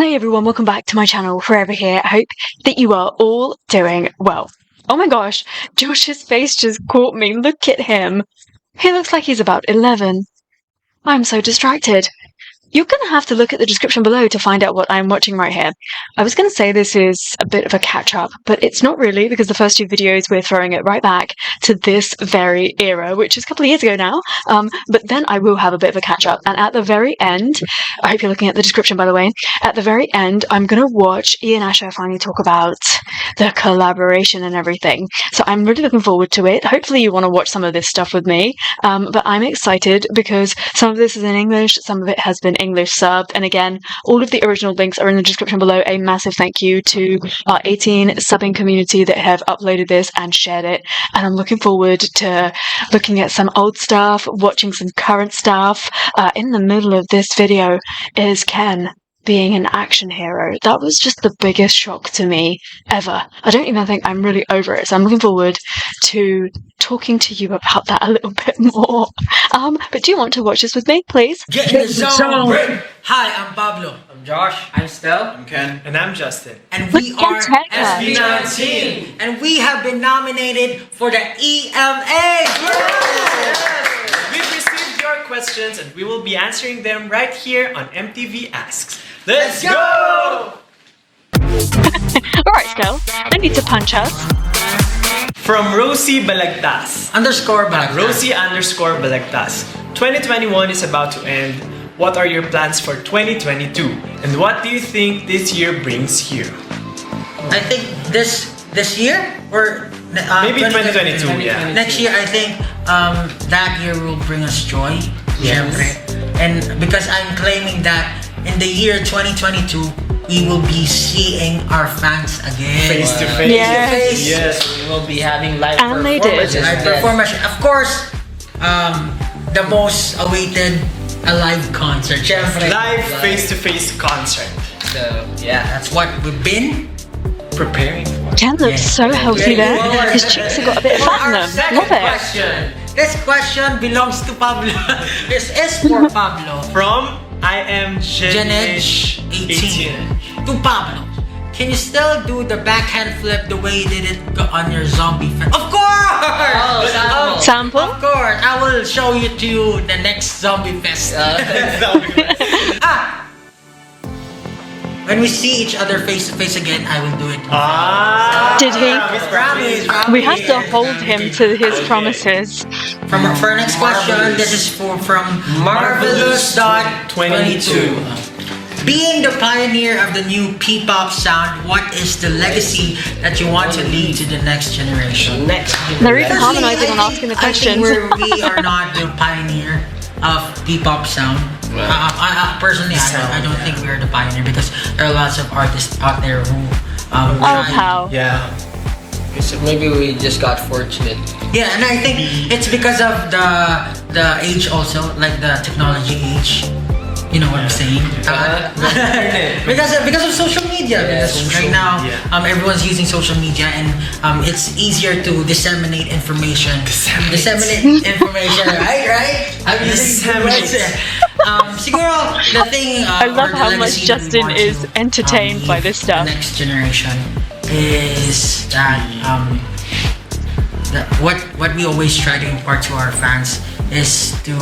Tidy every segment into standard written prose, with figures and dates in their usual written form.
Hi everyone, welcome back to my channel, Forever Here. I hope that you are all doing well. Oh my gosh, Josh's face just caught me. Look at him. He looks like he's about 11. I'm so distracted. You're going to have to look at the description below to find out what I'm watching right here. I was going to say this is a bit of a catch-up, but it's not really, because the first two videos we're throwing it right back to this very era, which is a couple of years ago now. But then I will have a bit of a catch-up. And at the very end, I hope you're looking at the description, by the way, at the very end, I'm going to watch Ian Asher finally talk about the collaboration and everything. So I'm really looking forward to it. Hopefully you want to watch some of this stuff with me. But I'm excited because some of this is in English, some of it has been English subbed, and again, all of the original links are in the description below. A massive thank you to our 18 subbing community that have uploaded this and shared it, and I'm looking forward to looking at some old stuff, watching some current stuff. In the middle of this video is Ken being an action hero. That was just the biggest shock to me ever. I don't even think I'm really over it, so I'm looking forward to talking to you about that a little bit more. But do you want to watch this with me, please? Get in the zone! Hi, I'm Pablo. I'm Josh. I'm Stell. I'm Ken. And I'm Justin. And we are SB19. And we have been nominated for the EMA! Yes! We've received your questions and we will be answering them right here on MTV Asks. Let's go! Alright, Stell, I need to punch us. From Rosie Balagtas. Rosie_Balagtas. 2021 is about to end. What are your plans for 2022? And what do you think this year brings you? I think this year? Or maybe 2022, yeah. Next year, I think that year will bring us joy. Yes. And because I'm claiming that in the year 2022, we will be seeing our fans again. Face to face. Yes. Yes. We will be having live And they performances. did. Live performance. Of course, the most awaited a live concert. Live face-to-face concert. So, yeah. That's what we've been Preparing for. Ken looks so healthy there. His cheeks have got a bit of fat in them. Love it. question. This question belongs to Pablo. This is for Pablo. From I am Genedge 18. To Pablo. Can you still do the backhand flip the way you did it on your zombie fest? Of course! Oh, Sample? Of course! I will show you to the next zombie fest. When we see each other face to face again, I will do it. Did he? Promise. We have to hold him to his promises. For our next question, this is from Marvelous.22. Being the pioneer of the new P-pop sound, what is the legacy that you want to leave to the next generation? They're even harmonizing on asking the questions. I think we are not the pioneer of P-pop sound. Personally, I don't think we are the pioneer because there are lots of artists out there who how? Yeah. So maybe we just got fortunate. Yeah, and I think it's because of the age also, like the technology age. You know what I'm saying? Because of social media. Because right now, everyone's using social media, and it's easier to disseminate information. Disseminate information, right? I'm using words here. Siguro, the thing. I love how much Justin is entertained by this stuff. The next generation is that what we always try to impart to our fans is to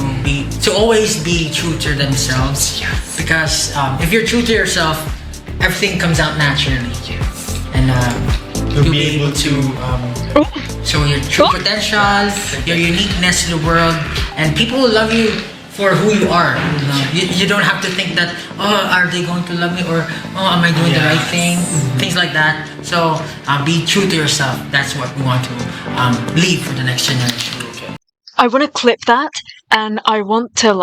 always be true to themselves. Yes. Because if you're true to yourself, everything comes out naturally, and you'll be able to show your true potential, your uniqueness to the world, and people will love you for who you are. You don't have to think that, are they going to love me, or am I doing the right thing? Things like that. So be true to yourself. That's what we want to leave for the next generation. I want to clip that, and I want to,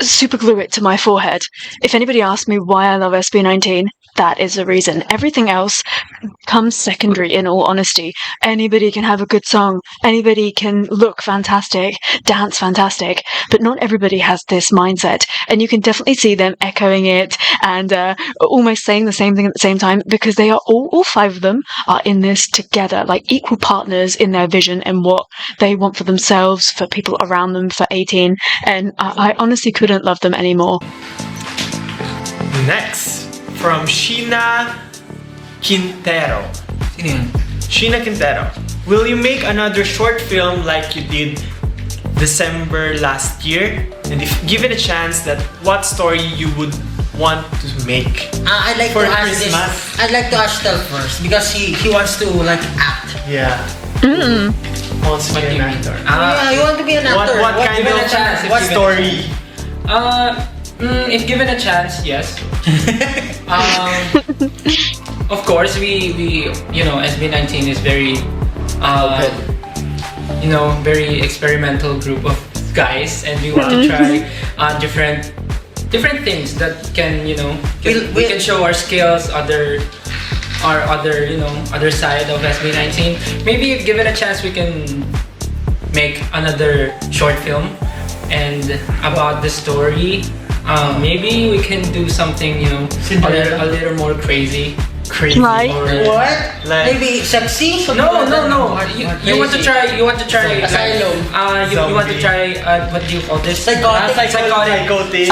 super glue it to my forehead. If anybody asks me why I love SB19, that is the reason. Everything else comes secondary, in all honesty. Anybody can have a good song. Anybody can look fantastic, dance fantastic, but not everybody has this mindset. And you can definitely see them echoing it and almost saying the same thing at the same time, because they are all five of them are in this together, like equal partners in their vision and what they want for themselves, for people around them, for 18. And I honestly couldn't love them anymore. Next, from Sheena Quintero. Sino yun? Sheena Quintero, will you make another short film like you did December last year? And if given a chance, that what story you would want to make? I'd like For to ask Christmas. this. I'd like to ask Stell first because he wants to like act. Yeah. Wants to be an actor. Yeah, you want to be an actor. What kind given of a chance, if what given- story? If given a chance, yes. Of course, we SB19 is very very experimental group of guys, and we want to try different things that can we can show our skills, other side of SB19. Maybe if given a chance, we can make another short film and about the story. Maybe we can do something a little more crazy. Right. What? Like- Maybe sexy? No. You want to try. You want to try. Asylum. You want to try. What do you call this? Psychotic. Psychotic. Psycho things.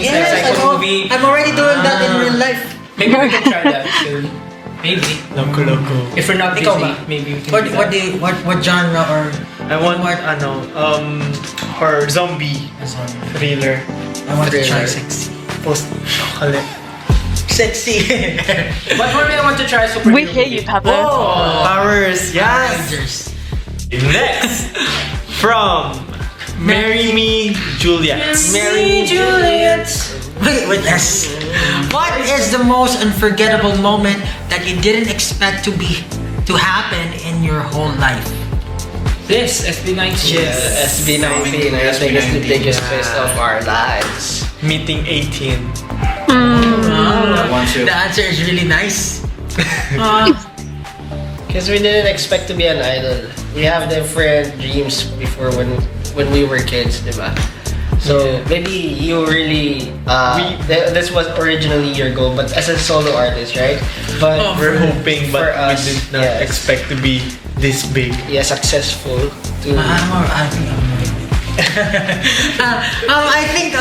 Yes, Psycho movie. I'm already doing that in real life. Maybe we can try that soon. Maybe. Loco. If we're not busy, Ikaw ba? maybe we can do that. What genre or I want horror zombie thriller. I want to try Thriller. sexy. Post-apocalypse. Sexy. But for me, I want to try superhero We hear you, movie. Pablo. Powers, yes. Avengers. Next, from Marry Me Juliet. Mary Juliet. Wait, yes. What is the most unforgettable moment that you didn't expect to happen in your whole life? This SB19. SB19, I think it's the biggest twist of our lives. Meeting 18. The answer is really nice. Because we didn't expect to be an idol. We have different dreams before when we were kids, diba? So maybe you really this was originally your goal, but as a solo artist, right? But We're hoping, for but us, we did not yes. expect to be this big. yeah, successful to I think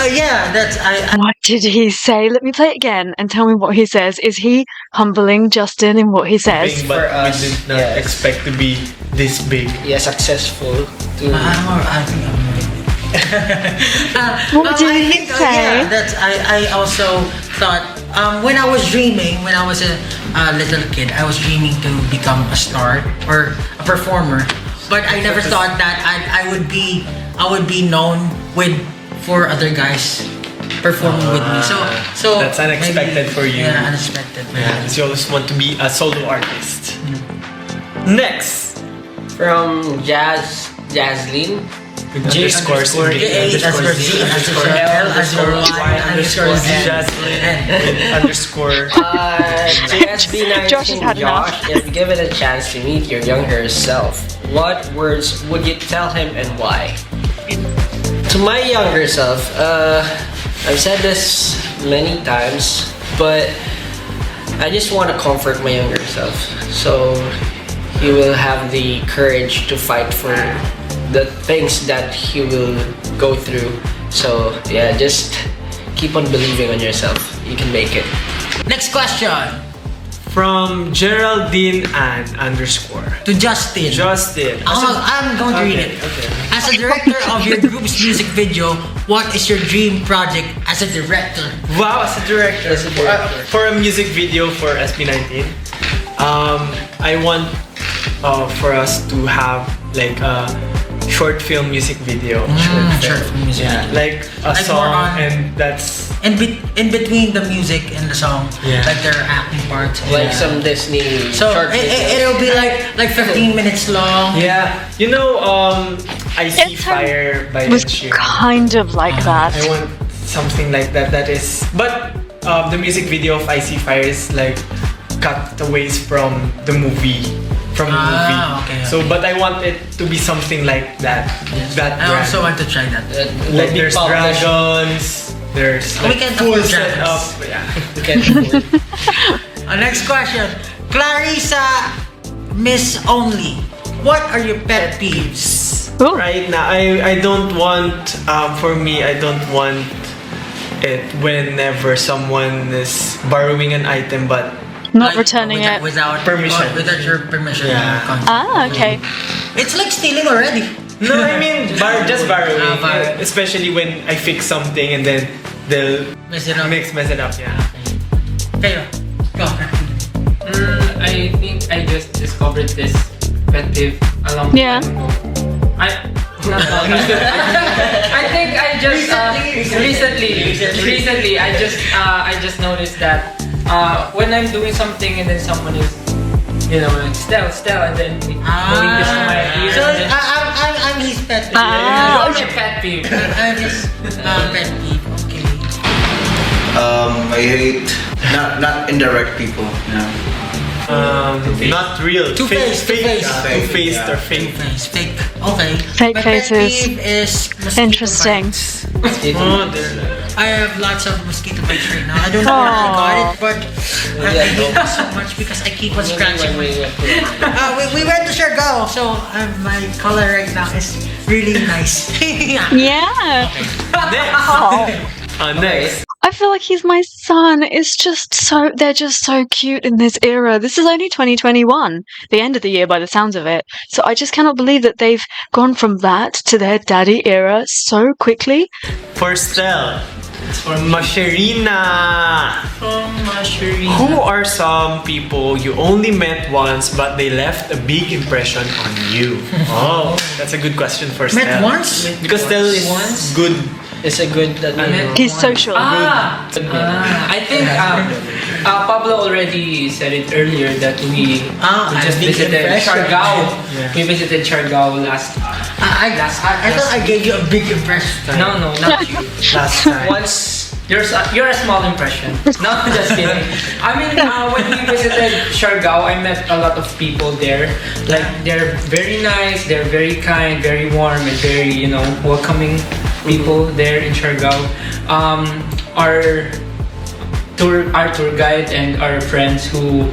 that's What did he say? Let me play it again and tell me what he says. Is he humbling Justin in what he says? Hoping, but For us, we did not yes. expect to be this big. yeah, successful to I think What did he say? that's I also thought when I was dreaming, when I was a little kid, I was dreaming to become a star or a performer. But I never thought that I would be known with 4 other guys performing with me. So That's unexpected for you. Yeah, unexpected. Because you always want to be a solo artist. Next, From Jaslyn. with underscores in between. Jaslyn with underscore. To SB19 Josh has had enough. if given a chance to meet your younger self, what words would you tell him and why? To my younger self, I've said this many times, but I just want to comfort my younger self, so he will have the courage to fight for the things that he will go through. So yeah, just keep on believing on yourself. You can make it. Next question From Geraldine Ann underscore. to Justin. Justin. I'm going to read it. Okay. As a director of your group's music video, what is your dream project as a director? Wow, as a director. For a music video for SB19, I want for us to have like a short film music video. Short film music Yeah, video. like a Like song, more on- and that's In between the music and the song, Yeah. like their acting parts. Like Yeah. some Disney So short it'll be like 15 minutes long. yeah. I See It's Fire by was Ed Sheeran. kind of like that. I want something like that. That is, but the music video of I See Fire is like cutaways from the movie. Okay. So, but I want it to be something like that. That I brand. also want to try that. Like there's dragons, there's We like can full afford setup. dragons. Yeah. Next question, Clarissa Miss Only. What are your pet peeves? Ooh. Right now, I don't want. For me, I don't want it whenever someone is borrowing an item but Not returning it. without Permission. without your permission. Yeah. Ah, okay. It's like stealing already. no, I mean just borrowing. Borrow. Especially when I fix something and then they'll Mess it up. mess it up. Yeah. Kayo, go. I think I just discovered this pet peeve a long Yeah. time ago. I think I just recently I just noticed that when I'm doing something and then someone is like Stell and then going this to my ear So and then I'm his pet peeve. Ah, you're my pet peeve. I'm his pet peeve. Okay. I hate not indirect people. Not real. Two-faced, Fake. two-faced. Two-faced or fake. Face, fake. Okay. Fake My pet faces. peeve is mosquito Interesting. bites. Oh, there. I have lots of mosquito bites right now. I don't know where I got it, but I hate it so much because I keep on scratching. We went to Siargao, so my color right now is really nice. yeah. Next. I feel like he's my son. They're just so cute in this era. This is only 2021, the end of the year by the sounds of it. So I just cannot believe that they've gone from that to their daddy era so quickly. For Stell. For Masherina. Mushroom. Who are some people you only met once but they left a big impression on you? Oh, that's a good question for Stell. Met once? Because Stell is Once? good. It's a good. He's social. I think Pablo already said it earlier that we just big visited impression. Siargao. Yeah. We visited Siargao last. I thought I gave you a big impression. No, not you. Last time. Once you're a small impression. No, just kidding. I mean, when we visited Siargao, I met a lot of people there. Like they're very nice, they're very kind, very warm, and very welcoming people there in Siargao. Our tour guide and our friends who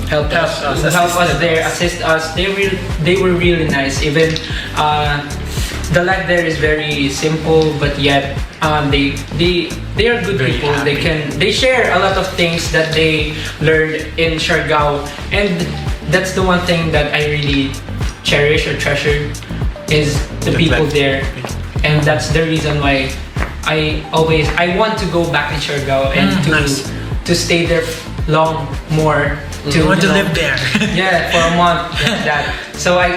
help us there, assist us. They were really nice. Even the life there is very simple, but yet they are good Very people. happy. They share a lot of things that they learned in Siargao, and that's the one thing that I really cherish or treasure is the people there, and that's the reason why I want to go back in Siargao and to stay there more. I want to live there. Yeah, for a month like that, so I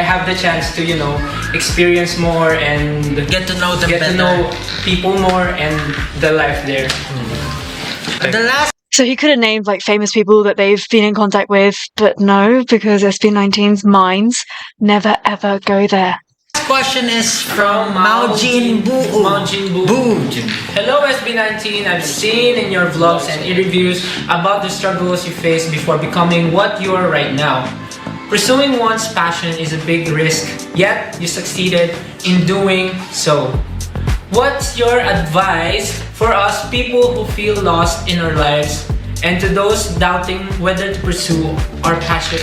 have the chance to experience more and Get to know them get better. to know people more and the life there. The last So he could have named like famous people that they've been in contact with, but no, because SB19's minds never ever go there. question is from Maojin Buu. Maojin Buu. Hello SB19, I've seen in your vlogs and interviews about the struggles you faced before becoming what you are right now. Pursuing one's passion is a big risk, yet you succeeded in doing so. What's your advice for us people who feel lost in our lives and to those doubting whether to pursue our passion,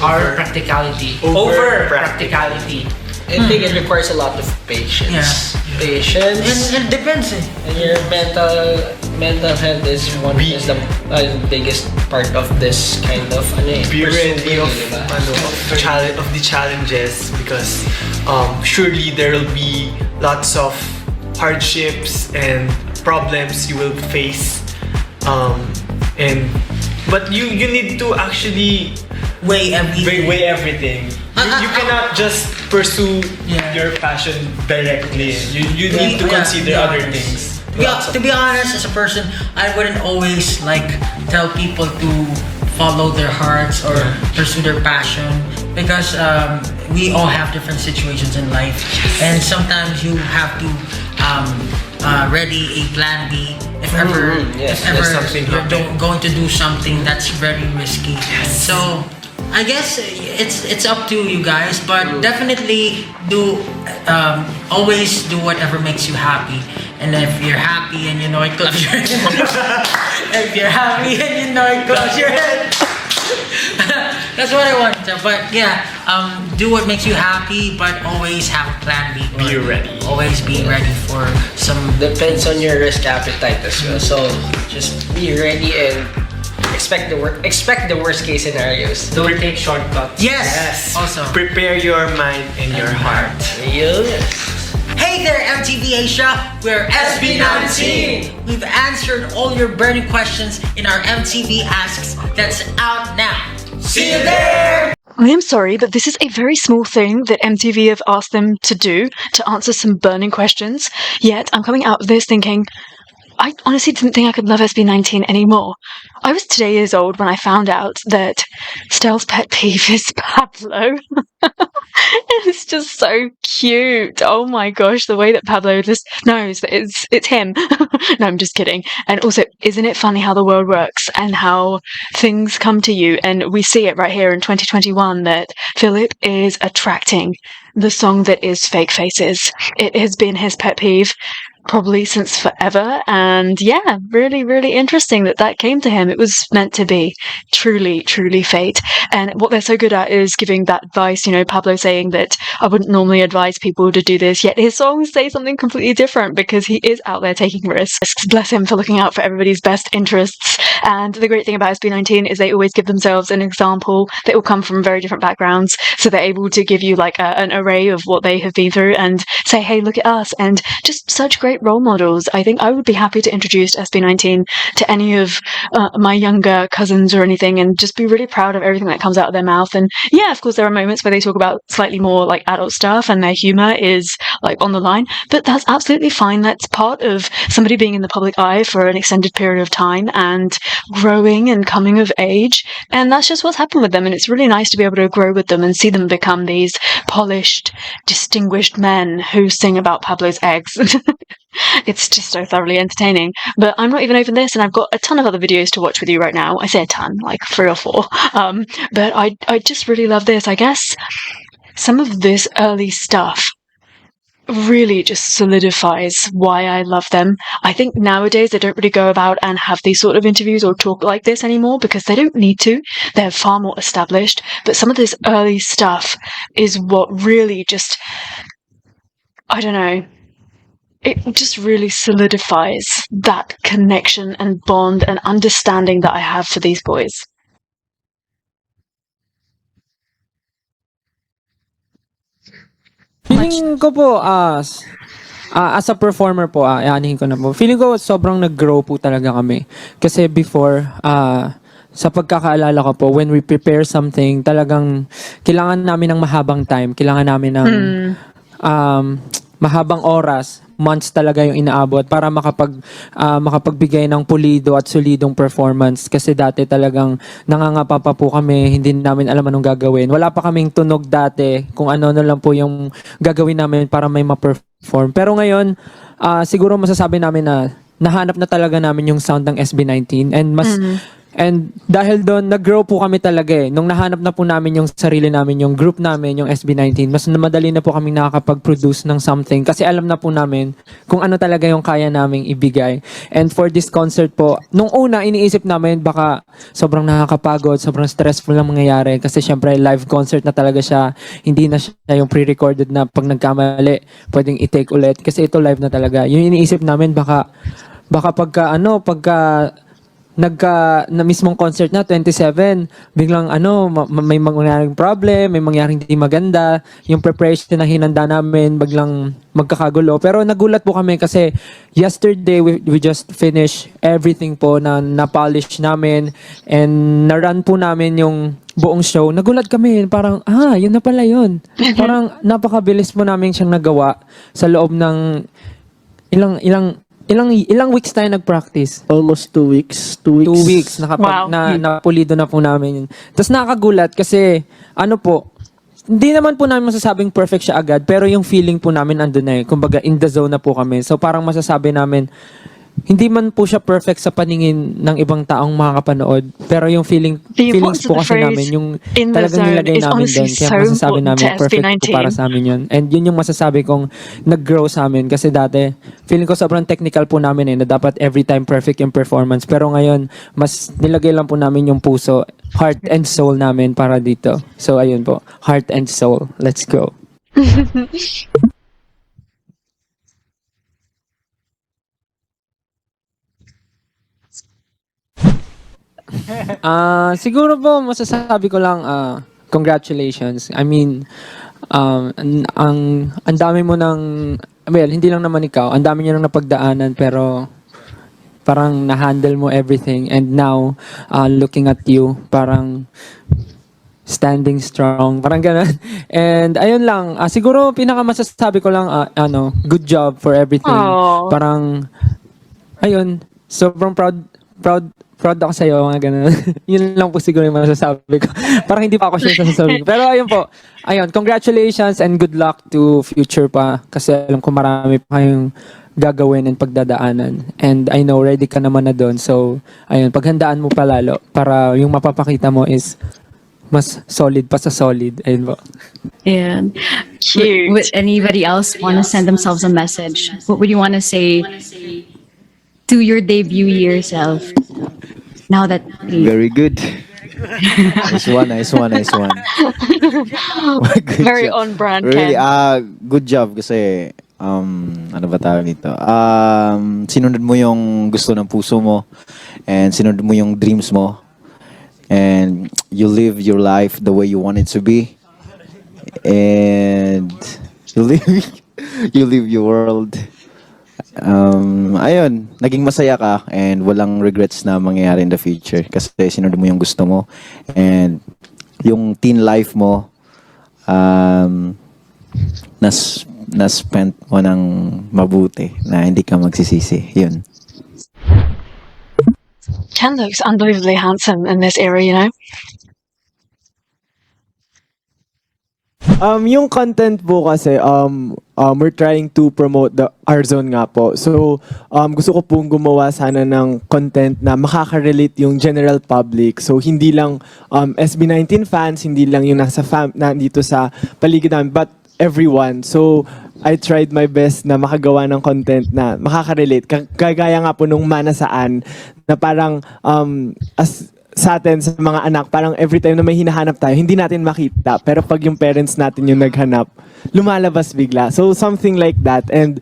our practicality over practicality? I think it requires a lot of patience. Yeah. Patience. and depends. And your mental health is the biggest part of this kind of Be ready of, diba? of the challenges because surely there will be lots of hardships and problems you will face. But you need to actually Weigh everything. weigh everything. You cannot just pursue Yeah. your passion directly. You need to consider other things. To be honest, as a person, I wouldn't always tell people to follow their hearts or pursue their passion because we all have different situations in life, and sometimes you have to ready a plan B if ever yes, if ever something you're happen. going to do something that's very risky. So I guess it's up to you guys, but definitely do always do whatever makes you happy. And if you're happy and you know it, close your head. If you're happy and you know it, close your head. That's what I want to. But yeah, do what makes you happy, but always have a plan B. Be ready. Always be ready for some. Depends on your risk appetite as well. So just be ready and expect the worst case scenarios. Don't take shortcuts. Yes. Also. Prepare your mind and your heart. Yes. Hey there, MTV Asia. We're SB19. We've answered all your burning questions in our MTV Asks that's out now. See you there. I am sorry, but this is a very small thing that MTV have asked them to do to answer some burning questions. Yet I'm coming out of this thinking, I honestly didn't think I could love SB19 anymore. I was 2 years old when I found out that Stell's pet peeve is Pablo. It's just so cute. Oh my gosh, the way that Pablo just knows that it's him. No, I'm just kidding. And also, isn't it funny how the world works and how things come to you? And we see it right here in 2021 that Philip is attracting the song that is Fake Faces. It has been his pet peeve probably since forever, and yeah, really, really interesting that came to him. It was meant to be. Truly, truly fate. And what they're so good at is giving that advice, you know, Pablo saying that I wouldn't normally advise people to do this, yet his songs say something completely different because he is out there taking risks. Bless him for looking out for everybody's best interests. And the great thing about SB19 is they always give themselves an example that will come from very different backgrounds, so they're able to give you like an array of what they have been through and say, hey, look at us, and just such great role models. I think I would be happy to introduce SB19 to any of my younger cousins or anything, and just be really proud of everything that comes out of their mouth. And yeah, of course, there are moments where they talk about slightly more like adult stuff and their humor is like on the line, but that's absolutely fine. That's part of somebody being in the public eye for an extended period of time and growing and coming of age, and that's just what's happened with them. And it's really nice to be able to grow with them and see them become these polished, distinguished men who sing about Pablo's eggs. It's just so thoroughly entertaining. But I'm not even over this, and I've got a ton of other videos to watch with you right now. I say a ton, like 3 or 4. But I just really love this. I guess some of this early stuff really just solidifies why I love them. I think nowadays they don't really go about and have these sort of interviews or talk like this anymore because they don't need to. They're far more established. But some of this early stuff is what really just, I don't know, it just really solidifies that connection and bond and understanding that I have for these boys. Feeling ko po as a performer po, aanihin ko na po. Feeling ko sobrang nag-grow po talaga kami. Kasi before, sa pagkakaalala ko po, when we prepare something, talagang kailangan namin ng mahabang time. Kailangan namin ng mahabang oras, months talaga yung inaabot para makapagbigay ng pulido at solidong performance. Kasi dati talagang nangangapa pa po kami, hindi namin alam anong gagawin. Wala pa kaming tunog dati kung ano lang po yung gagawin namin para may ma-perform. Pero ngayon, siguro masasabi namin na nahanap na talaga namin yung sound ng SB19 and and dahil doon, nag-grow po kami talaga eh. Nung nahanap na po namin yung sarili namin, yung group namin, yung SB19, mas madali na po kaming nakakapag-produce ng something kasi alam na po namin kung ano talaga yung kaya naming ibigay. And for this concert po, nung una, iniisip namin baka sobrang nakakapagod, sobrang stressful na mangyayari kasi syempre live concert na talaga siya. Hindi na siya yung pre-recorded na pag nagkamali, pwedeng i-take ulit kasi ito live na talaga. Yung iniisip namin baka pagka na mismong concert na 27 biglang may mangyaring problem, may mangyaring hindi maganda, yung preparation na hinanda namin biglang magkakagulo. Pero nagulat po kami kasi yesterday we just finished everything po na polish namin and na-run po namin yung buong show. Nagulat kami, parang yun na pala yun. Parang napakabilis po namin siyang nagawa sa loob ng ilang weeks tayo nag-practice? Almost 2 weeks. 2 weeks. 2 weeks. Wow. Napulido na po namin yun. Tapos nakakagulat kasi, hindi naman po namin masasabing perfect siya agad, pero yung feeling po namin andun na eh. Kumbaga, in the zone na po kami. So parang masasabi namin, hindi man po siya perfect sa paningin ng ibang taong makakapanood, pero yung The feelings importance of po the kasi namin, phrase yung in the talagang zone nilagay is namin honestly doon. Kaya so masasabi important namin, to perfect po para SB19. sa amin yun. And yun yung masasabi kong nag-grow sa amin. Kasi dati, feeling ko sobrang technical po namin na dapat every time perfect yung performance. Pero ngayon, mas nilagay lang po namin yung puso, heart and soul namin para dito. So ayun po, heart and soul. Let's go. Siguro po masasabi ko lang congratulations. I mean, ang dami mo ng well, hindi lang naman ikaw, ang dami niyo nang napagdaanan pero parang na-handle mo everything and now looking at you parang standing strong, parang ganun. And ayun lang, siguro pinaka masasabi ko lang good job for everything. Aww. Parang ayun, sobrang proud ako sa iyo, mga ganun. Yun lang po siguro yung masasabi ko. Parang hindi pa ako sure sa sasabihin. Pero ayun po, ayun, congratulations and good luck to future pa. Kasi alam ko marami pa kayong gagawin and pagdadaanan. And I know, ready ka naman na doon. So, ayun, paghandaan mo pa lalo para yung mapapakita mo is mas solid pa sa solid. Ayun po. And Cute. would anybody else want to send themselves a message? What would you want to say to your debut year self? Now that Very good. Nice one. Good Very job. on brand, Really, Ken. good job kasi ano ba tawag nito? Sinunod mo yung gusto ng puso mo and sinunod mo yung dreams mo and you live your life the way you want it to be and you live your world. Ayun, naging masaya ka and walang regrets na mangyayari in the future kasi sinunod mo yung gusto mo and yung teen life mo na-spent mo ng mabuti na hindi ka magsisisi. Yun. Ken looks unbelievably handsome in this era, you know? Yung content po kasi, we're trying to promote our zone nga po. So, gusto ko pong gumawa sana ng content na makaka-relate yung general public. So, hindi lang SB19 fans, hindi lang yung nandito sa paligid namin, but everyone. So, I tried my best na makagawa ng content na makaka-relate. Kagaya nga po nung Mana Saan, na parang sa atin, sa mga anak, parang every time na may hinahanap tayo, hindi natin makita. Pero pag yung parents natin yung naghanap, lumalabas bigla. So, something like that. And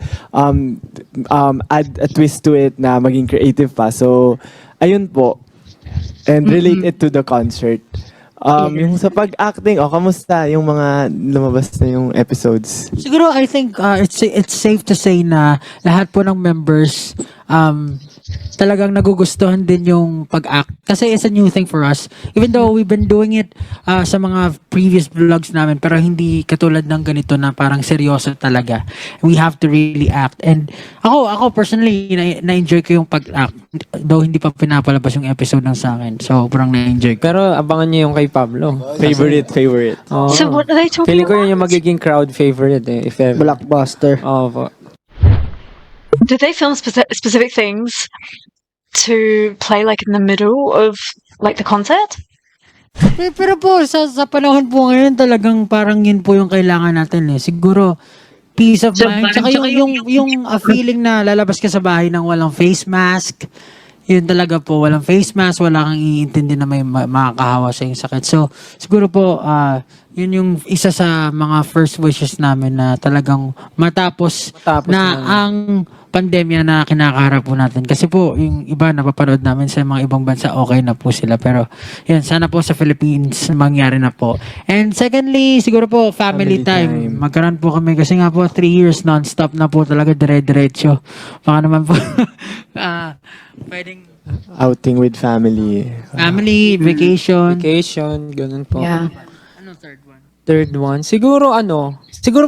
add a twist to it na maging creative pa. So, ayun po. And relate it to the concert. Yung sa pag-acting, kamusta yung mga lumabas na yung episodes? Siguro, I think it's safe to say na lahat po ng members talagang nagugustuhan din yung pag-act. Kasi it's a new thing for us. Even though we've been doing it sa mga previous vlogs namin, pero hindi katulad ng ganito na parang seryoso talaga. We have to really act. And ako personally, na-enjoy ko yung pag-act. Though hindi pa pinapalabas yung episode ng sa akin. So, parang na-enjoy ko. Pero abangan niyo yung kay Pablo. Favorite. Oo. So what are they talking Feeling ko about? yun yung magiging crowd favorite if ever. Blockbuster. Oo po. Did they film specific things to play like in the middle of like the concert? Pero po, sa panahon po ngayon, talagang parang yun po yung kailangan natin eh. Siguro, peace of mind. Tsaka yung feeling na lalabas ka sa bahay ng walang face mask. Yun talaga po, walang face mask, wala kang iintindi na may makakahawa sa yung sakit. So, siguro po, yun yung isa sa mga first wishes namin na talagang matapos na ang pandemya na kinakaharap po natin. Kasi po, yung iba napapanood namin sa mga ibang bansa, okay na po sila. Pero, yun, sana po sa Philippines mangyari na po. And secondly, siguro po, family time. Magkaroon po kami kasi nga po, 3 years non-stop na po talaga, dire-diretso. Baka naman po, pwedeng Outing with family. family, vacation. Vacation, ganun po. yeah. Ano third one? Third one, siguro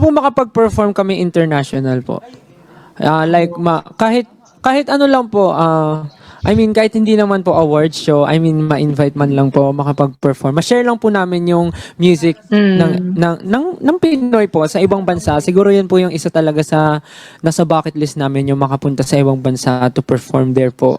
po makapag-perform kami international po. Like kahit ano lang po, I mean, kahit hindi naman po awards show, I mean, ma-invite man lang po makapag-perform. Ma-share lang po namin yung music ng Pinoy po sa ibang bansa. Siguro yun po yung isa talaga sa nasa bucket list namin, yung makapunta sa ibang bansa to perform there po.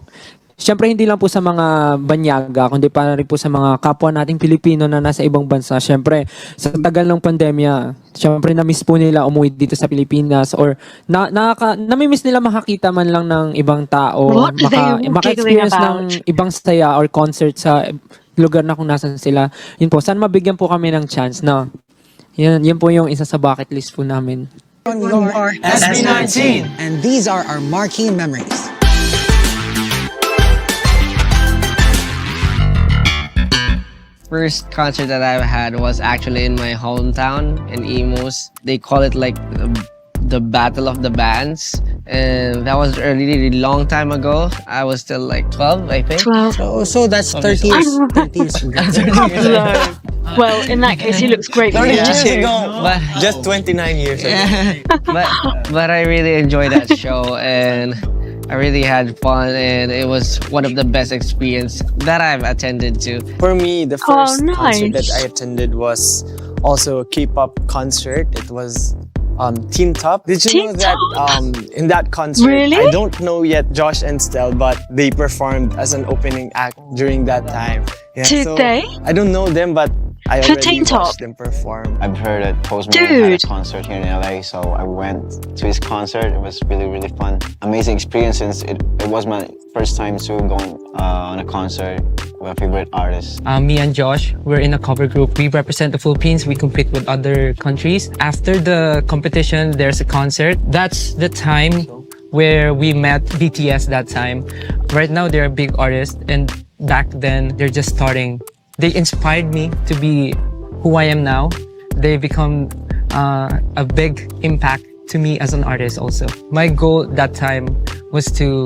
Siyempre, hindi lang po sa mga banyaga, kundi para rin po sa mga kapwa nating Pilipino na nasa ibang bansa. Siyempre, sa tagal ng pandemya, siyempre, na-miss po nila umuwi dito sa Pilipinas or nami-miss nila makakita man lang ng ibang tao, What are they maka-experience giggling ng ibang saya or concert sa lugar na kung nasan sila. Yun po, saan mabigyan po kami ng chance na yun po yung isa sa bucket list po namin. SB19, and these are our Marquee Memories. First concert that I've had was actually in my hometown in Imus. They call it like the Battle of the Bands, and that was a really, really long time ago. I was still like 12, I think. 12. So that's 30 years. 30 years ago. Well, in that case, he looks great. 30 Yeah. years ago. But, Just 29 years ago. but I really enjoyed that show, and I really had fun, and it was one of the best experience that I've attended to. For me, the first concert nice. that I attended was also a K-pop concert. It was Teen Top. Did you Teen know that Top? in that concert, Really? I don't know yet Josh and Stell, but they performed as an opening act during that time. Yeah, Did they? I don't know them, but I For already Teen Top? watched them perform. I've heard that Post Malone had a Dude. concert here in LA, so I went to his concert. It was really, really fun. Amazing experience since it was my first time to going on a concert with a favorite artist. Me and Josh, we're in a cover group. We represent the Philippines. We compete with other countries. After the competition, there's a concert. That's the time where we met BTS that time. Right now, they're a big artist, and back then, they're just starting. They inspired me to be who I am now. They become a big impact to me as an artist also. My goal that time was to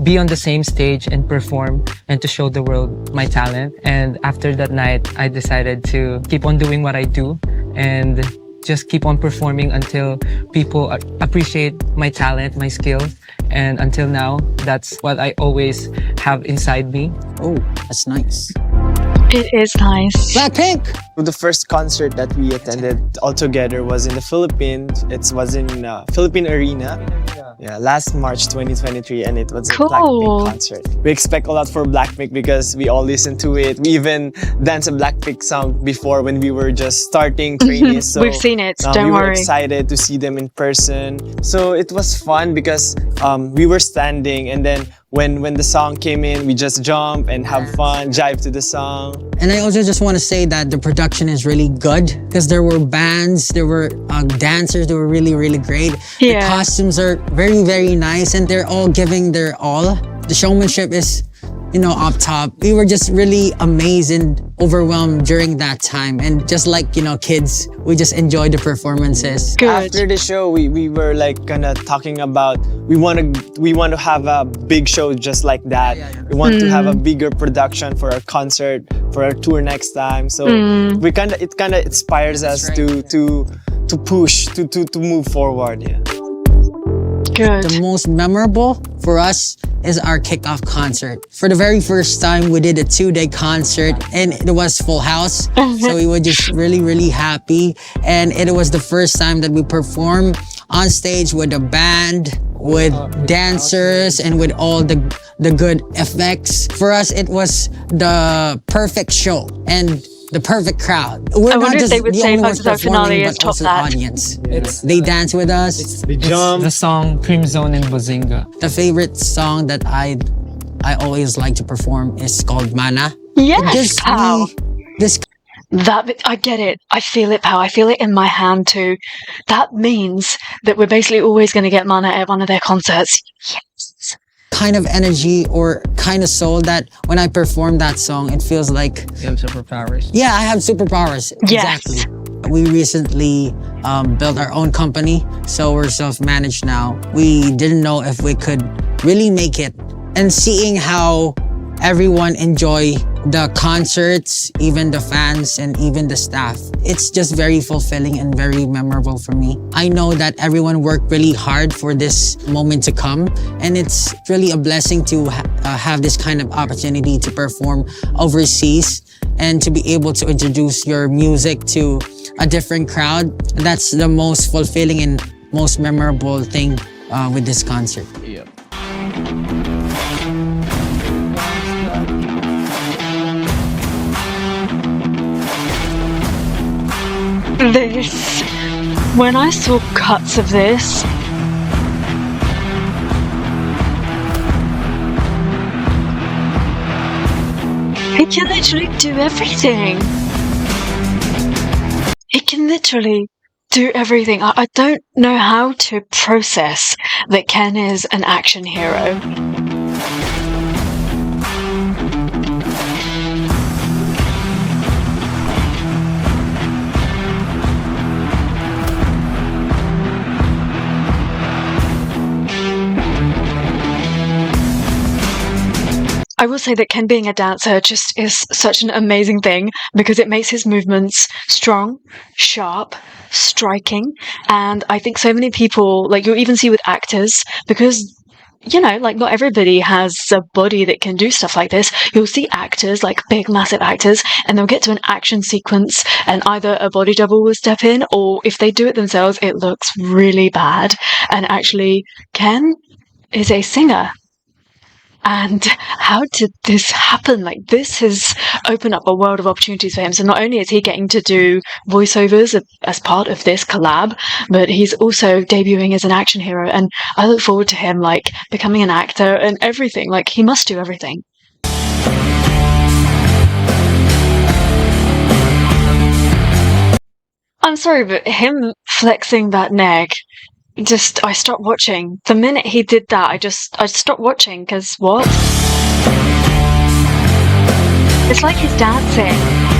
be on the same stage and perform and to show the world my talent. And after that night, I decided to keep on doing what I do and just keep on performing until people appreciate my talent, my skills. And until now, that's what I always have inside me. Oh, that's nice. It is nice. Blackpink! The first concert that we attended all together was in the Philippines. It was in Philippine Arena. Yeah, last March 2023, and it was a Cool. Blackpink concert. We expect a lot for Blackpink because we all listen to it. We even danced a Blackpink song before when we were just starting trainees. So We've seen it, don't we were worry. excited to see them in person. So it was fun because we were standing, and then when the song came in, we just jump and have fun, jive to the song. And I also just want to say that the production is really good because there were bands, there were dancers, they were really, really great. Yeah. The costumes are very, very nice and they're all giving their all. The showmanship is, up top. We were just really amazed and overwhelmed during that time. And just like, kids, we just enjoyed the performances. Good. After the show, we were like kind of talking about we want to have a big show just like that. We want to have a bigger production for our concert, for our tour next time. So it kind of inspires us to push to move forward. Yeah. Good. The most memorable for us is our kickoff concert. For the very first time, we did a 2-day concert and it was full house. So we were just really, really happy. And it was the first time that we performed on stage with a band, with dancers, and with all the good effects. For us, it was the perfect show and the perfect crowd. We're I not wonder if just they would the say only ones Fantasy Finale performing, is but top also the that. audience. They dance with us. We jump. The song Cream Zone and Bazinga. The favorite song that I always like to perform is called Mana. Yes, pal. This That bit, I get it. I feel it, pal. I feel it in my hand too. That means that we're basically always going to get Mana at one of their concerts. Yes. kind of energy or kind of soul that when I perform that song, it feels like... You have superpowers. Yeah, I have superpowers. Yes. Exactly. We recently built our own company, so we're self-managed now. We didn't know if we could really make it. And seeing how everyone enjoy the concerts, even the fans, and even the staff. It's just very fulfilling and very memorable for me. I know that everyone worked really hard for this moment to come, and it's really a blessing to have this kind of opportunity to perform overseas and to be able to introduce your music to a different crowd. That's the most fulfilling and most memorable thing with this concert. Yep. This, when I saw cuts of this, he can literally do everything. He can literally do everything. I don't know how to process that Ken is an action hero. I will say that Ken being a dancer just is such an amazing thing because it makes his movements strong, sharp, striking, and I think so many people, like you'll even see with actors, because you know, like not everybody has a body that can do stuff like this. You'll see actors, like big, massive actors, and they'll get to an action sequence and either a body double will step in, or if they do it themselves, it looks really bad. And actually, Ken is a singer. And how did this happen? Like, this has opened up a world of opportunities for him. So not only is he getting to do voiceovers as part of this collab, but he's also debuting as an action hero. And I look forward to him, like, becoming an actor and everything. Like, he must do everything. I'm sorry, but him flexing that neck, I stopped watching. The minute he did that, I stopped watching, because what? It's like he's dancing.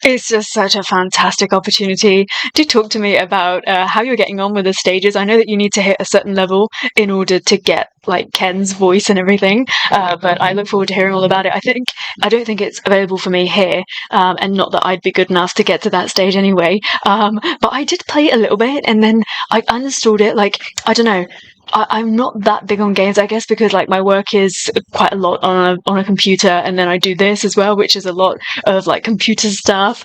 It's just such a fantastic opportunity. Do talk to me about how you're getting on with the stages. I know that you need to hit a certain level in order to get like Ken's voice and everything, but I look forward to hearing all about it. I don't think it's available for me here, and not that I'd be good enough to get to that stage anyway. But I did play it a little bit, and then I uninstalled it. Like, I don't know. I'm not that big on games, I guess, because like my work is quite a lot on a computer, and then I do this as well, which is a lot of like computer stuff.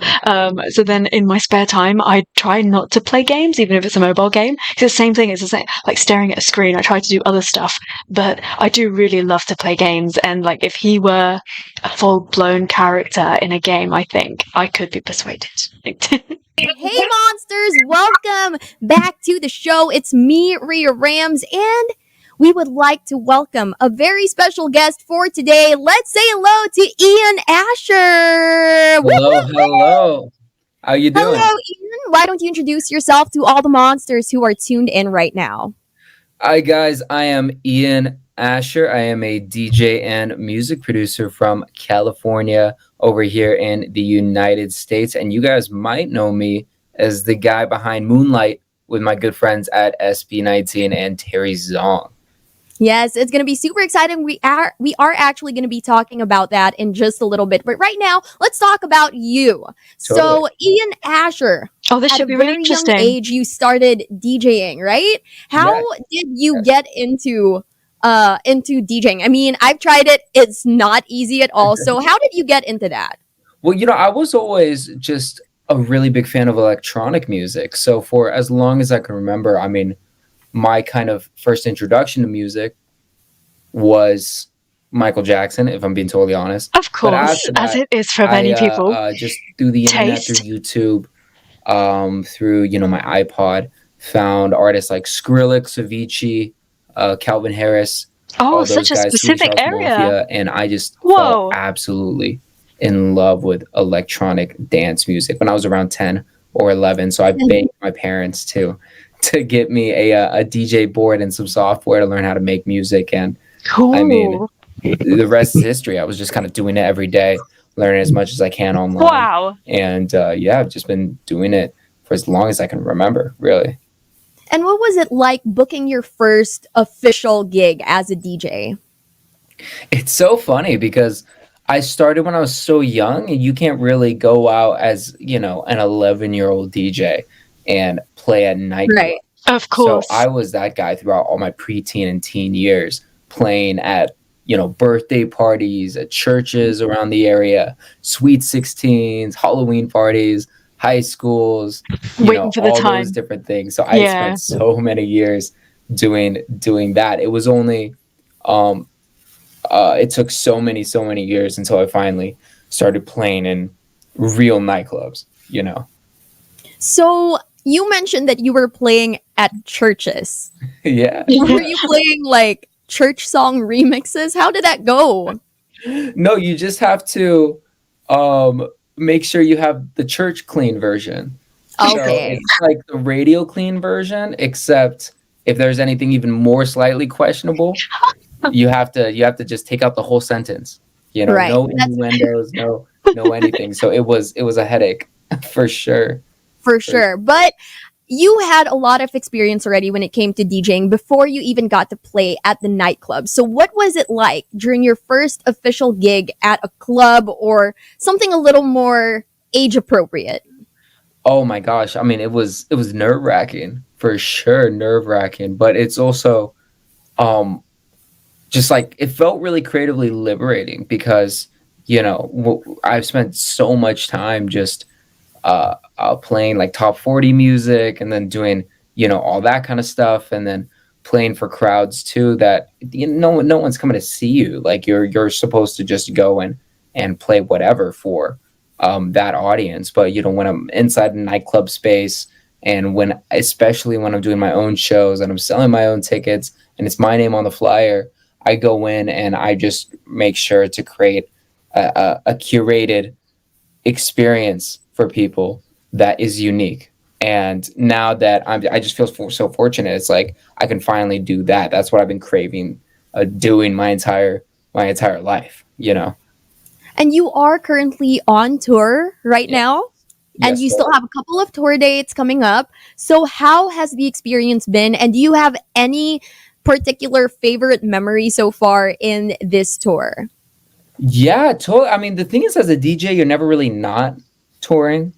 So then in my spare time, I try not to play games, even if it's a mobile game. It's the same thing. It's the same, like staring at a screen. I try to do other stuff, but I do really love to play games. And like if he were a full-blown character in a game, I think I could be persuaded. Hey monsters, welcome back to the show. It's me, Rhea Rams, and we would like to welcome a very special guest for today. Let's say hello to Ian Asher. Hello, hello. How you doing? Hello, Ian. Why don't you introduce yourself to all the monsters who are tuned in right now? Hi guys, I am Ian Asher. I am a DJ and music producer from California over here in the United States. And you guys might know me as the guy behind Moonlight with my good friends at SB19 and Terry Zong. Yes, it's going to be super exciting. We are actually going to be talking about that in just a little bit. But right now, let's talk about you. Totally. So, Ian Asher. Oh, this should be really interesting. At a very young age, you started DJing, right? How did you get into DJing? I mean, I've tried it. It's not easy at all. So how did you get into that? Well, you know, I was always just a really big fan of electronic music. So for as long as I can remember, I mean, my kind of first introduction to music was Michael Jackson, if I'm being totally honest. Of course, that, as it is for many people. Just through the internet, through YouTube, through, you know, my iPod, found artists like Skrillex, Avicii, Calvin Harris. Oh, such a specific area. Mafia, and I just fell absolutely in love with electronic dance music when I was around 10 or 11. So I begged my parents to get me a DJ board and some software to learn how to make music. And cool. I mean, the rest is history. I was just kind of doing it every day, learning as much as I can online. Wow. And yeah, I've just been doing it for as long as I can remember, really. And what was it like booking your first official gig as a DJ? It's so funny because I started when I was so young, and you can't really go out as, an 11-year-old DJ and play at nightclubs. Right. Of course. So I was that guy throughout all my preteen and teen years, playing at, birthday parties, at churches around the area, Sweet 16s, Halloween parties, high schools, Waiting for the all time. those different things. So I spent so many years doing that. It was only, it took so many years until I finally started playing in real nightclubs, So you mentioned that you were playing at churches. Yeah. Were you playing like church song remixes? How did that go? No, you just have to make sure you have the church clean version. So Okay. it's like the radio clean version, except if there's anything even more slightly questionable, you have to just take out the whole sentence. Right. No innuendos, no anything. So it was a headache for sure. For sure. But you had a lot of experience already when it came to DJing before you even got to play at the nightclub. So what was it like during your first official gig at a club or something a little more age appropriate? Oh my gosh. I mean, it was nerve-wracking, for sure, nerve-wracking, but it's also just like it felt really creatively liberating because, I've spent so much time just playing like top 40 music and then doing, all that kind of stuff, and then playing for crowds too that no one's coming to see you. Like you're supposed to just go and play whatever for that audience. But when I'm inside a nightclub space, and especially when I'm doing my own shows and I'm selling my own tickets and it's my name on the flyer, I go in and I just make sure to create a curated experience for people that is unique. And now that I just feel so fortunate. It's like I can finally do that. That's what I've been craving doing my entire life, And you are currently on tour right now, and Yes, you still have a couple of tour dates coming up. So how has the experience been? And do you have any particular favorite memory so far in this tour? Yeah, totally. I mean, the thing is, as a DJ, you're never really not touring.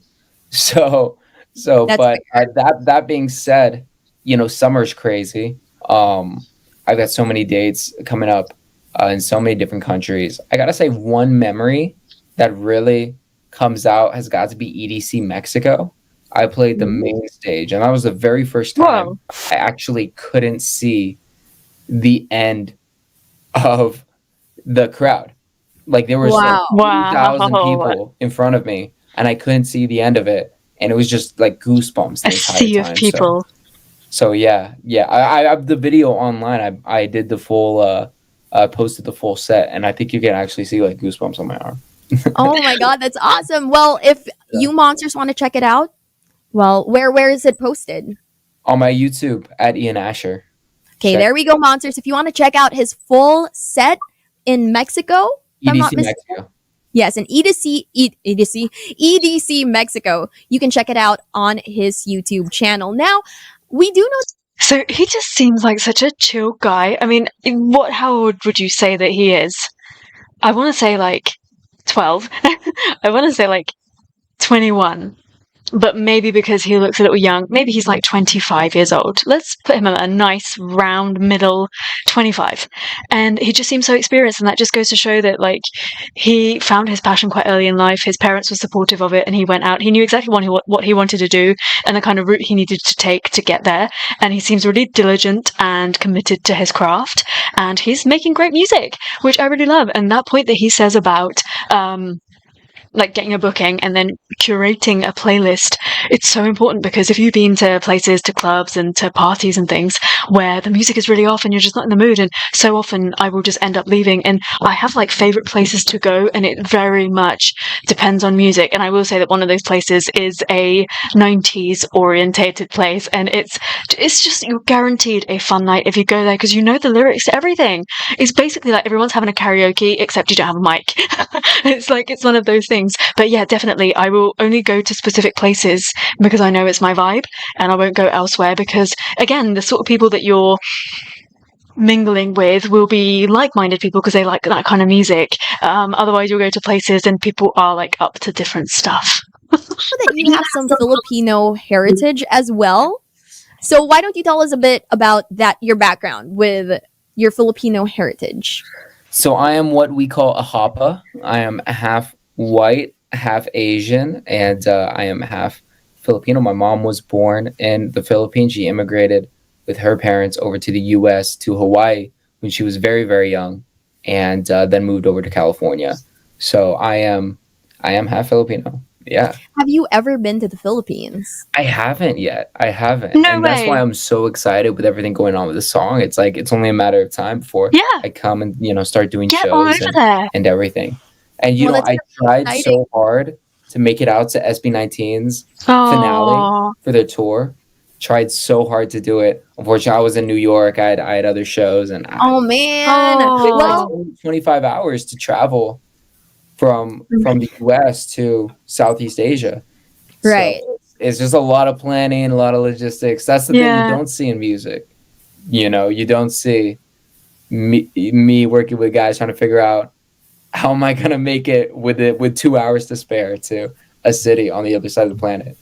So, That's but that being said, summer's crazy. I've got so many dates coming up in so many different countries. I gotta say, one memory that really comes out has got to be EDC Mexico. I played the main stage, and that was the very first time Whoa. I actually couldn't see the end of the crowd. Like there was Wow. like 2,000 Wow. people in front of me, and I couldn't see the end of it, and it was just like goosebumps the A entire sea time. of people. So yeah. I have the video online. I did the full posted the full set, and I think you can actually see like goosebumps on my arm. Oh my god, that's awesome. Well, if you monsters want to check it out, well, where is it posted? On my YouTube at Ian Asher. Okay, there we go, monsters. If you want to check out his full set in Mexico, if I'm not EDC mistaken. Mexico. Yes, in EDC Mexico. You can check it out on his YouTube channel. Now, we do know. So he just seems like such a chill guy. I mean, how old would you say that he is? I want to say like 12. I want to say like 21. But maybe because he looks a little young, maybe he's like 25 years old. Let's put him at a nice round middle 25. And he just seems so experienced, and that just goes to show that like he found his passion quite early in life. His parents were supportive of it, and he went out. He knew exactly what he wanted to do and the kind of route he needed to take to get there. And he seems really diligent and committed to his craft, and he's making great music, which I really love. And that point that he says about like getting a booking and then curating a playlist, it's so important, because if you've been to places, to clubs and to parties and things where the music is really off and you're just not in the mood, and so often I will just end up leaving, and I have like favorite places to go, and it very much depends on music. And I will say that one of those places is a 90s orientated place, and it's just, you're guaranteed a fun night if you go there, because you know the lyrics to everything. It's basically like everyone's having a karaoke except you don't have a mic. It's one of those things. But yeah, definitely I will only go to specific places because I know it's my vibe, and I won't go elsewhere, because again, the sort of people that you're mingling with will be like-minded people because they like that kind of music. Otherwise you'll go to places and people are like up to different stuff. That you have some Filipino heritage as well. So why don't you tell us a bit about that, your background with your Filipino heritage? So I am what we call a hapa. I am half white, half Asian, and I am half Filipino. My mom was born in the Philippines. She immigrated with her parents over to the U.S. to Hawaii when she was very, very young, and then moved over to California. So I am half Filipino. Yeah. Have you ever been to the Philippines? I haven't yet. I haven't. No And that's way. why I'm so excited with everything going on with the song. It's like it's only a matter of time before Yeah. I come and start doing Get on shows over there. and everything. And Well, that's I tried exciting. so hard to make it out to SB19's finale Oh, for their tour. Tried so hard to do it. Unfortunately, I was in New York. I had other shows, and Oh man. Oh. it Well, takes only 25 hours to travel from the US to Southeast Asia. right. So it's just a lot of planning, a lot of logistics. That's the thing Yeah. you don't see in music. You don't see me working with guys trying to figure out how am I gonna make it with 2 hours to spare to a city on the other side of the planet.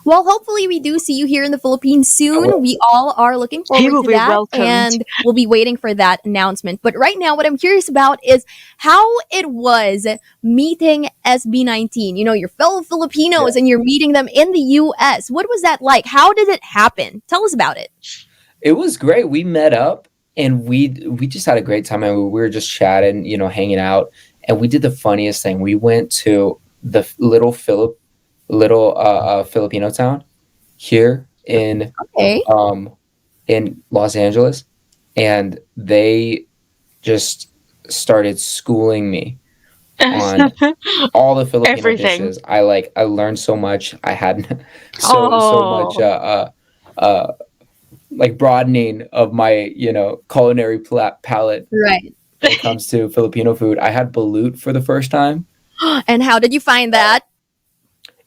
Well, hopefully we do see you here in the Philippines soon. We all are looking He forward will to be that, welcomed. and we'll be waiting for that announcement. But right now, what I'm curious about is how it was meeting SB19. You know, your fellow Filipinos, and you're meeting them in the U.S. What was that like? How did it happen? Tell us about it. It was great. We met up and we just had a great time, and we were just chatting, hanging out, and we did the funniest thing. We went to the little Filipino town here in Okay. in Los Angeles, and they just started schooling me on all the Filipino Everything. dishes. I learned so much. I had so much like broadening of my culinary palette Right. when it comes to Filipino food. I had balut for the first time. And how did you find that?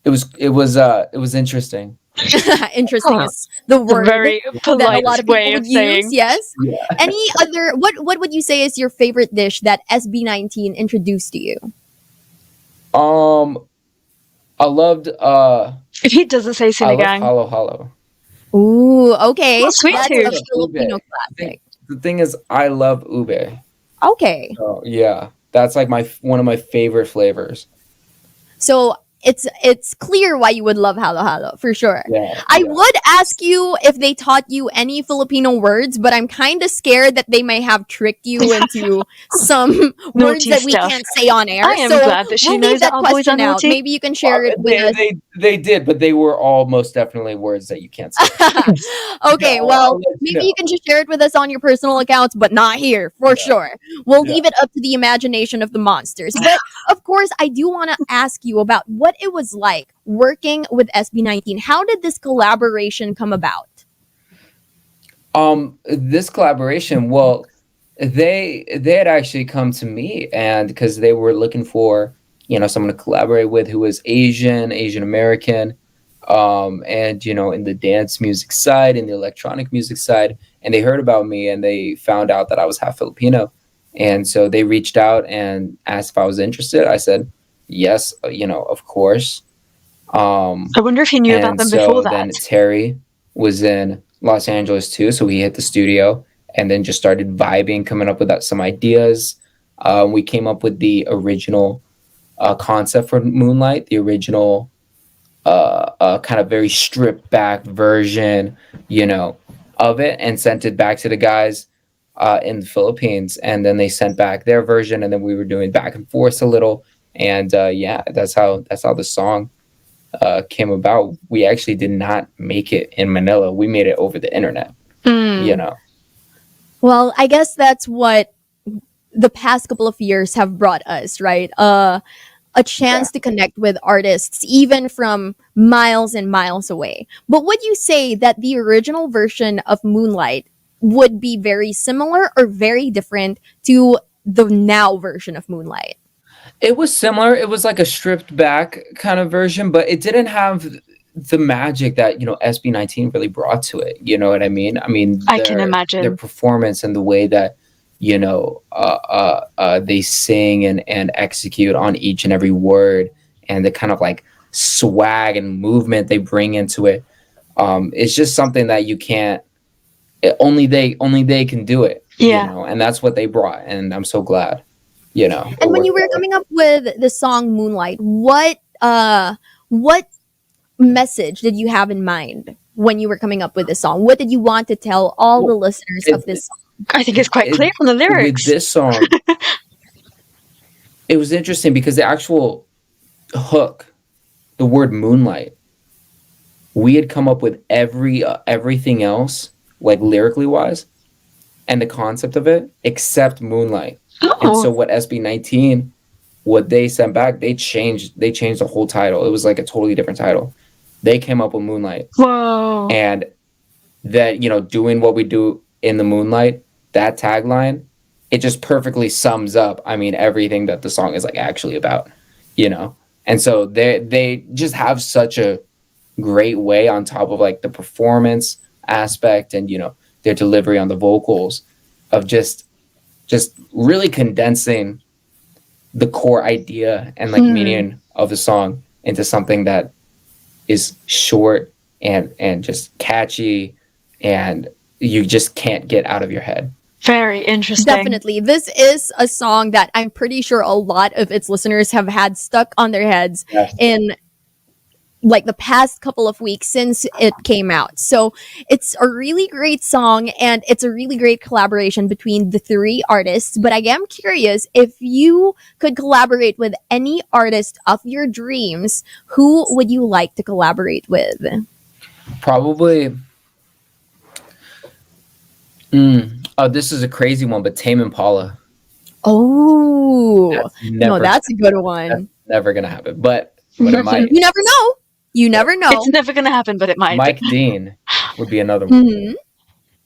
It was interesting. Interesting Huh. is the It's a word very that a polite lot of people way would of saying. use. Yes. Yeah. Any other? What would you say is your favorite dish that SB19 introduced to you? I loved If he doesn't say I love sinigang. halo halo. Ooh, okay. Oh, sweet That's tooth. a Filipino Ube. classic. The thing is, I love ube. Okay. So yeah, that's like one of my favorite flavors. So it's clear why you would love halo halo for sure. Yeah. I yeah. would ask you if they taught you any Filipino words, but I'm kind of scared that they may have tricked you into some words Naughty that we stuff. can't say on air. I am so glad that she we'll knows leave that that our boys are question out. naughty. Maybe you can share it with us. They did, but they were all most definitely words that you can't say. Okay, Yeah, well, I'll let you maybe know. you can just share it with us on your personal accounts, but not here for sure. We'll Yeah. leave it up to the imagination of the monsters. But of course, I do want to ask you about what it was like working with SB19. How did this collaboration come about? This collaboration, well, they had actually come to me, and because they were looking for someone to collaborate with who was Asian American, and in the dance music side and the electronic music side, and they heard about me and they found out that I was half Filipino, and so they reached out and asked if I was interested. I said yes, of course. I wonder if he knew about And them so before then that. Terry was in Los Angeles too, so he hit the studio and then just started vibing, coming up with some ideas. We came up with the original concept for Moonlight, the original kind of very stripped back version, of it, and sent it back to the guys in the Philippines. And then they sent back their version, and then we were doing back and forth a little. And yeah, that's how the song came about. We actually did not make it in Manila. We made it over the internet. You know. Well, I guess that's what the past couple of years have brought us, right? A chance to connect with artists even from miles and miles away. But would you say that the original version of Moonlight would be very similar or very different to the now version of Moonlight? It was similar. It was like a stripped back kind of version, but it didn't have the magic that, you know, SB19 really brought to it. You know what I mean? I mean, I can imagine their performance and the way that, you know, they sing and execute on each and every word, and the kind of like swag and movement they bring into it. It's just something that you can't. Only they can do it. Yeah. You know, and that's what they brought, and I'm so glad. You know. And when you were coming up with the song Moonlight, what message did you have in mind when you were coming up with the song? What did you want to tell all the listeners of this song? I think it's quite clear from the lyrics. With this song, it was interesting because the actual hook, the word moonlight, we had come up with everything else, like lyrically wise, and the concept of it, except moonlight. And so what SB19, what they sent back, they changed the whole title. It was like a totally different title. They came up with Moonlight. Whoa. And that, you know, doing what we do in the moonlight, that tagline, it just perfectly sums up, I mean, everything that the song is like actually about, you know? And so they just have such a great way on top of like the performance aspect and, you know, their delivery on the vocals of just really condensing the core idea and like meaning of the song into something that is short and just catchy, and you just can't get out of your head. Very interesting. Definitely. This is a song that I'm pretty sure a lot of its listeners have had stuck on their heads in like the past couple of weeks since it came out. So it's a really great song, and it's a really great collaboration between the three artists. But I am curious, if you could collaborate with any artist of your dreams, who would you like to collaborate with? Probably. This is a crazy one, but Tame Impala. Oh, no, that's a good one. That's never gonna happen, but it might. You never know. You never know. It's never going to happen, but it might. Mike Dean would be another one.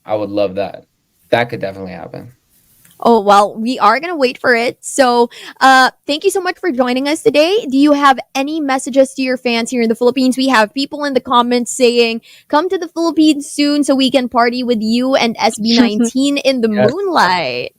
I would love that. That could definitely happen. Oh, well, we are going to wait for it. So thank you so much for joining us today. Do you have any messages to your fans here in the Philippines? We have people in the comments saying, come to the Philippines soon so we can party with you and SB19 in the moonlight.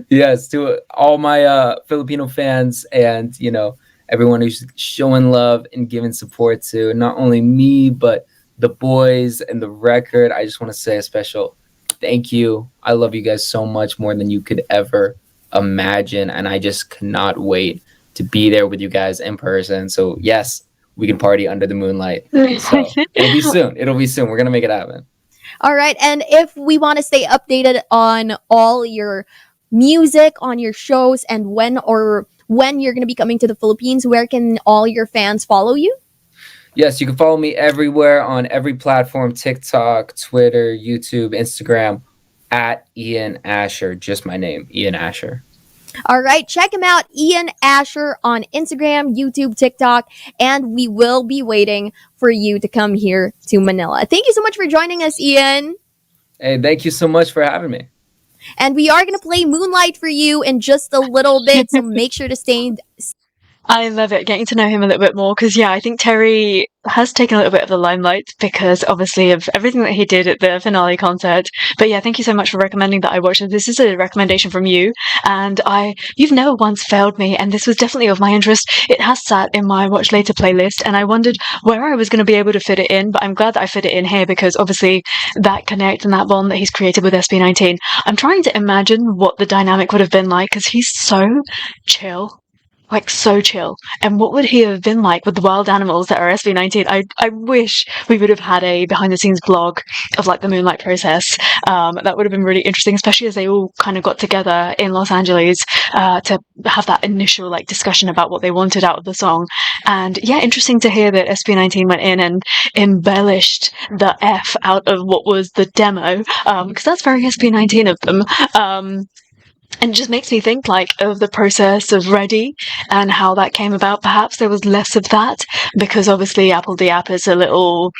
Yes, to all my Filipino fans and, you know, everyone who's showing love and giving support to not only me, but the boys and the record. I just want to say a special thank you. I love you guys so much, more than you could ever imagine. And I just cannot wait to be there with you guys in person. So yes, we can party under the moonlight. So it'll be soon. It'll be soon. We're going to make it happen. All right. And if we want to stay updated on all your music, on your shows, and when you're going to be coming to the Philippines, where can all your fans follow you? Yes, you can follow me everywhere on every platform, TikTok, Twitter, YouTube, Instagram, at Ian Asher. Just my name, Ian Asher. All right, check him out, Ian Asher, on Instagram, YouTube, TikTok, and we will be waiting for you to come here to Manila. Thank you so much for joining us, Ian. Hey, thank you so much for having me. And we are going to play Moonlight for you in just a little bit, so make sure to stay. I love it, getting to know him a little bit more, because I think Terry has taken a little bit of the limelight because obviously of everything that he did at the finale concert. But thank you so much for recommending that I watch it. This is a recommendation from you, and you've never once failed me, and this was definitely of my interest. It has sat in my watch later playlist, and I wondered where I was going to be able to fit it in, but I'm glad that I fit it in here, because obviously that connect and that bond that he's created with SB19, I'm trying to imagine what the dynamic would have been like, because he's so chill. like so chill. And what would he have been like with the wild animals that are SB19? I wish we would have had a behind the scenes vlog of like the moonlight process. That would have been really interesting, especially as they all kind of got together in Los Angeles to have that initial like discussion about what they wanted out of the song. And yeah, interesting to hear that SB19 went in and embellished the F out of what was the demo, because that's very SB19 of them. And it just makes me think like of the process of Ready and how that came about. Perhaps there was less of that because obviously Apple Diap is a little,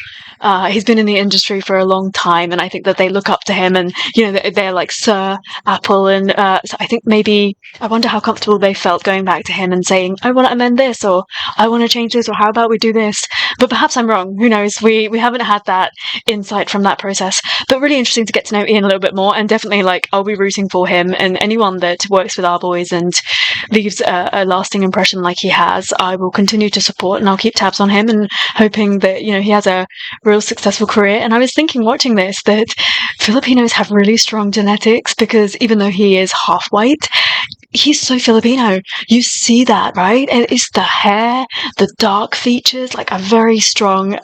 he's been in the industry for a long time, and I think that they look up to him, and you know they're like Sir Apple, and so I think maybe I wonder how comfortable they felt going back to him and saying, I want to amend this, or I want to change this, or how about we do this? But perhaps I'm wrong. Who knows? We haven't had that insight from that process. But really interesting to get to know Ian a little bit more, and definitely like I'll be rooting for him and anyone that works with our boys and leaves a lasting impression like he has. I will continue to support, and I'll keep tabs on him and hoping that, you know, he has a real successful career. And I was thinking watching this that Filipinos have really strong genetics, because even though he is half white, he's so Filipino. You see that, right? It's the hair, the dark features, like a very strong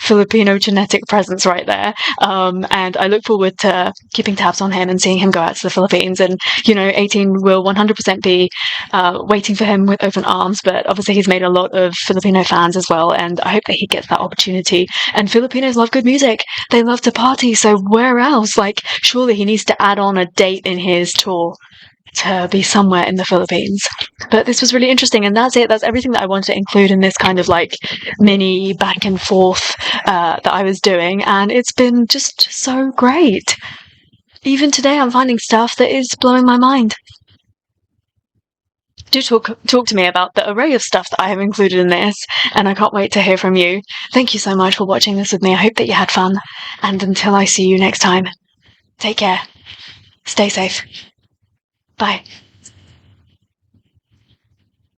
Filipino genetic presence right there. And I look forward to keeping tabs on him and seeing him go out to the Philippines. And, you know, 18 will 100% be waiting for him with open arms. But obviously he's made a lot of Filipino fans as well. And I hope that he gets that opportunity. And Filipinos love good music. They love to party. So where else? Like, surely he needs to add on a date in his tour to be somewhere in the Philippines. But this was really interesting, and that's it. That's everything that I wanted to include in this kind of like mini back and forth that I was doing, and it's been just so great. Even today I'm finding stuff that is blowing my mind. Do talk to me about the array of stuff that I have included in this, and I can't wait to hear from you. Thank you so much for watching this with me. I hope that you had fun, and until I see you next time, take care, stay safe. Bye.